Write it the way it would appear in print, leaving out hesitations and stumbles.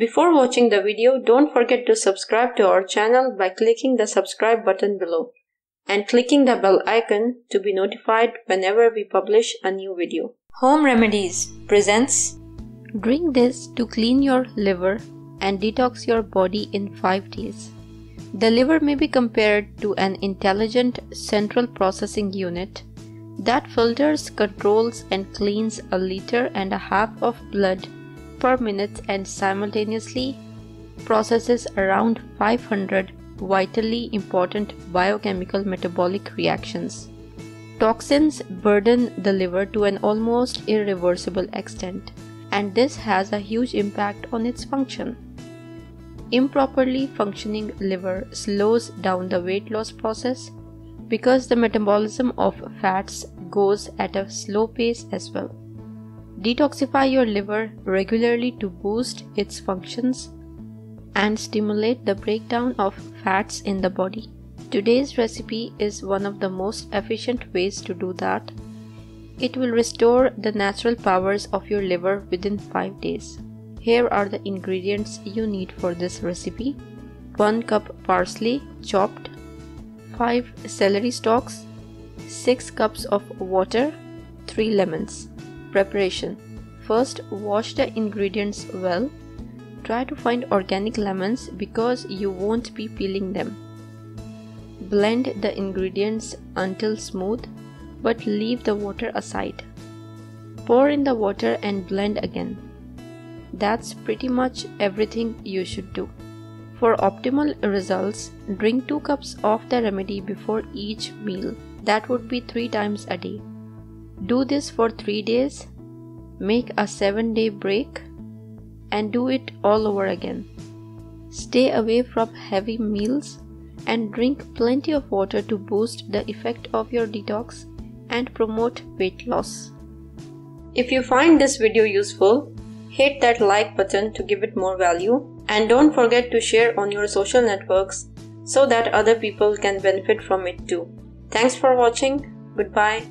Before watching the video, don't forget to subscribe to our channel by clicking the subscribe button below and clicking the bell icon to be notified whenever we publish a new video. Home Remedies presents Drink this to clean your liver and detox your body in 5 days. The liver may be compared to an intelligent central processing unit that filters, controls, and cleans 1.5 liters of blood per minute and simultaneously processes around 500 vitally important biochemical metabolic reactions. Toxins burden the liver to an almost irreversible extent, and this has a huge impact on its function. Improperly functioning liver slows down the weight loss process because the metabolism of fats goes at a slow pace as well. Detoxify your liver regularly to boost its functions and stimulate the breakdown of fats in the body. Today's recipe is one of the most efficient ways to do that. It will restore the natural powers of your liver within 5 days. Here are the ingredients you need for this recipe. 1 cup parsley chopped, 5 celery stalks, 6 cups of water, 3 lemons. Preparation. First, wash the ingredients well. Try to find organic lemons because you won't be peeling them. Blend the ingredients until smooth, but leave the water aside. Pour in the water and blend again. That's pretty much everything you should do. For optimal results, drink 2 cups of the remedy before each meal. That would be 3 times a day. Do this for 3 days, make a 7-day break, and do it all over again. Stay away from heavy meals and drink plenty of water to boost the effect of your detox and promote weight loss. If you find this video useful, hit that like button to give it more value, and don't forget to share on your social networks so that other people can benefit from it too. Thanks for watching. Goodbye.